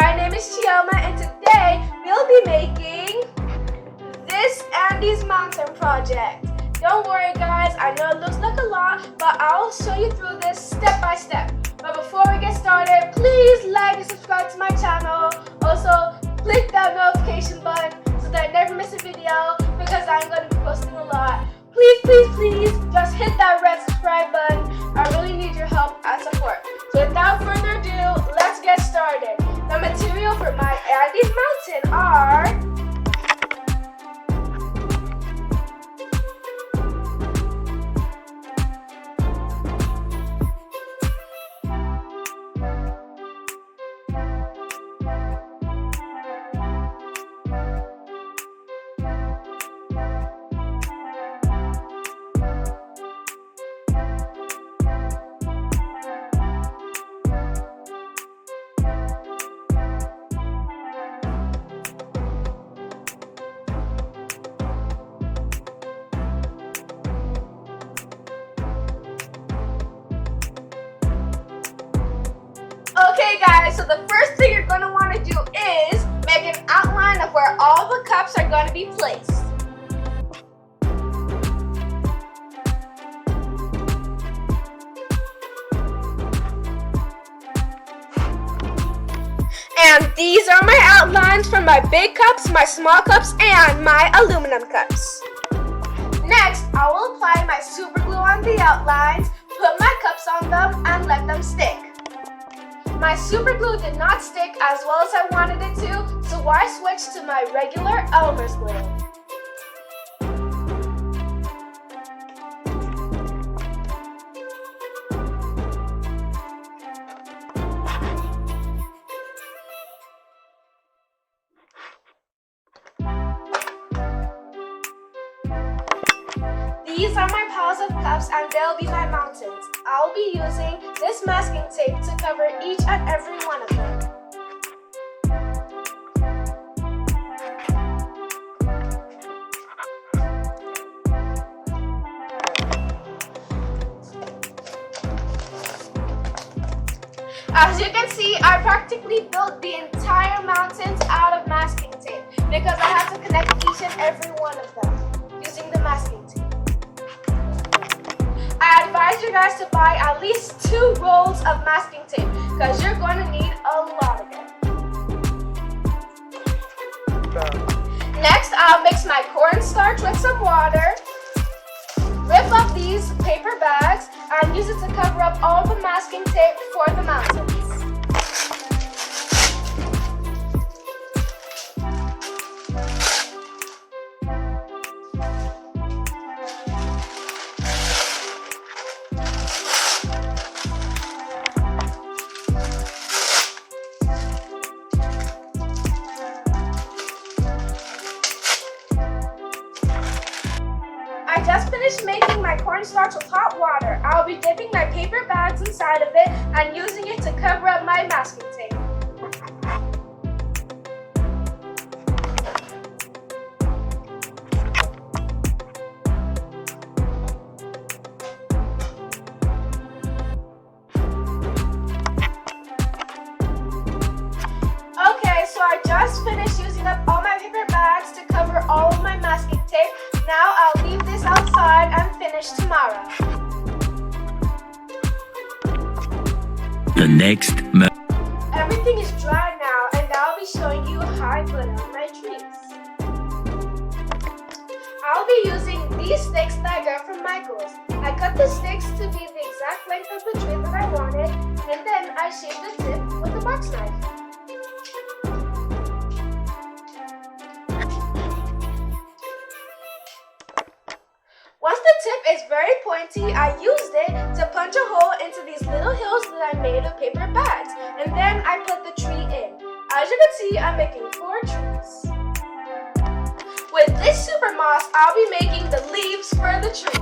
My name is Chioma and today we'll be making this Andes Mountain project. Don't worry guys, I know it looks like a lot, but I'll show you through this step by step. But before we get started, please like and subscribe to my channel. Also, click that notification button so that I never miss a video because I'm going to be posting a lot. Please, just hit that red subscribe button. I really need your help and support. So without further ado, let's get started. The material for my Andes Mountain are Okay guys, so the first thing you're going to want to do is make an outline of where all the cups are going to be placed. And these are my outlines for my big cups, my small cups, and my aluminum cups. Next, I will apply my super glue on the outlines, put my cups on them, and let them stick. My super glue did not stick as well as I wanted it to, so I switched to my regular Elmer's glue. These are my piles of cups and they'll be my mountains. I'll be using this masking tape to cover each and every one of them. As you can see, I practically built the entire mountains out of masking tape because I had to connect each and every one of them using the masking tape. I advise you guys to buy at least 2 rolls of masking tape because you're going to need a lot of it. Next, I'll mix my cornstarch with some water, rip up these paper bags, and use it to cover up all the masking tape for the mountains. I just finished making my cornstarch with hot water. I'll be dipping my paper bags inside of it and using it to cover up my masking tape. Okay, so I just finished using up all my paper bags to cover all of my masking tape. Now I'll leave this outside and finish tomorrow. Everything is dry now and I'll be showing you how I put on my trees. I'll be using these sticks that I got from Michael's. I cut the sticks to be the exact length of the tree that I wanted, and then I shaved the tip with a box knife. Once the tip is very pointy, I used it to punch a hole into these little hills that I made of paper bags, and then I put the tree in. As you can see, I'm making 4 trees. With this super moss, I'll be making the leaves for the trees.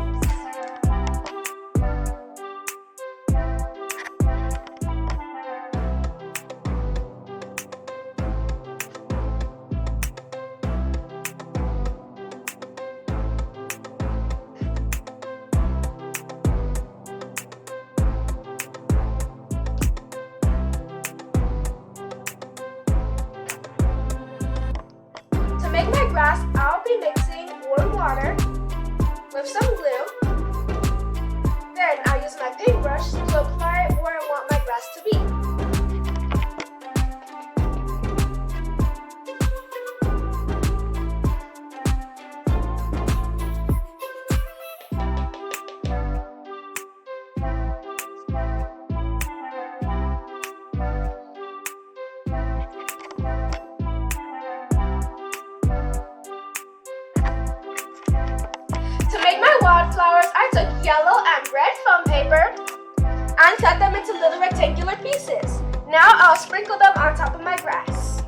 grass, I'll be mixing warm water with some glue. Then I'll use my paintbrush to apply where I want my grass to be. To make my wildflowers, I took yellow and red foam paper and cut them into little rectangular pieces. Now I'll sprinkle them on top of my grass.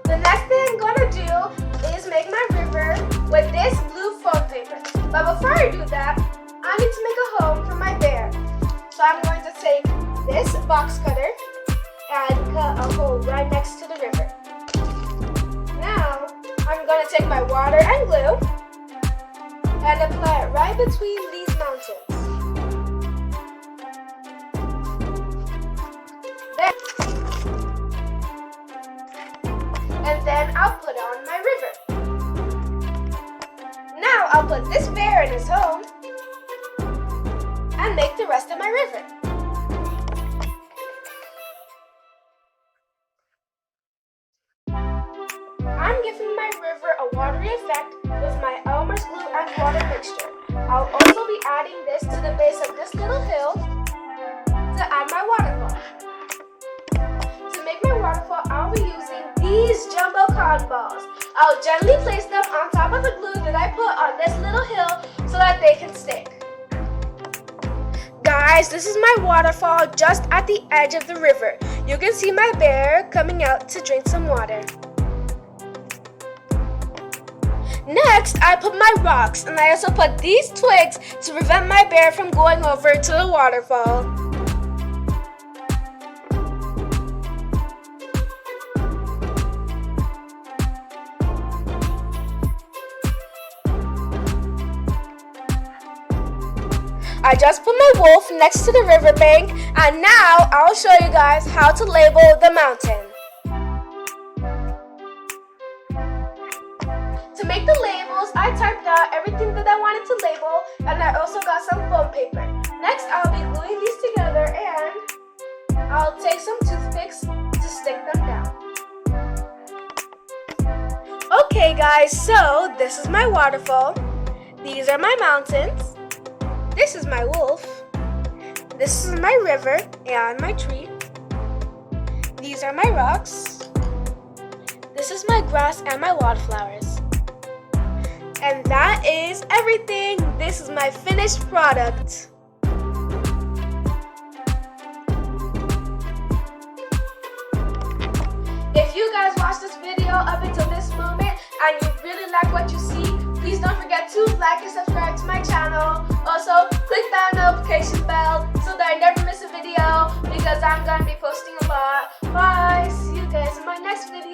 The next thing I'm going to do is make my river with this blue foam paper. But before I do that, I need to make a home for my bear. So I'm going to take this box cutter and cut a hole right next to the river. Now, I'm going to take my water and glue and apply it right between these mountains. Then I'll put on my river. Now I'll put this bear in his home and make the rest of my river. I'm giving my river a watery effect with my Elmer's glue and water mixture. I'll also be adding this to the base of this little hill to add my waterfall. To make my waterfall, I'll be using these jumbo cotton balls. I'll gently place them on top of the glue that I put on this little hill so that they can stick. Guys, this is my waterfall just at the edge of the river. You can see my bear coming out to drink some water. Next, I put my rocks, and I also put these twigs to prevent my bear from going over to the waterfall. I just put my wolf next to the riverbank, and now I'll show you guys how to label the mountain. To make the labels, I typed out everything that I wanted to label, and I also got some foam paper. Next, I'll be gluing these together, and I'll take some toothpicks to stick them down. Okay guys, so this is my waterfall. These are my mountains. This is my wolf. This is my river and my tree. These are my rocks. This is my grass and my wildflowers. And that is everything. This is my finished product. If you guys watched this video up until this moment and you really like what you see, please don't forget to like and subscribe to my channel. Also, click that notification bell so that I never miss a video because I'm going to be posting a lot. Bye! See you guys in my next video.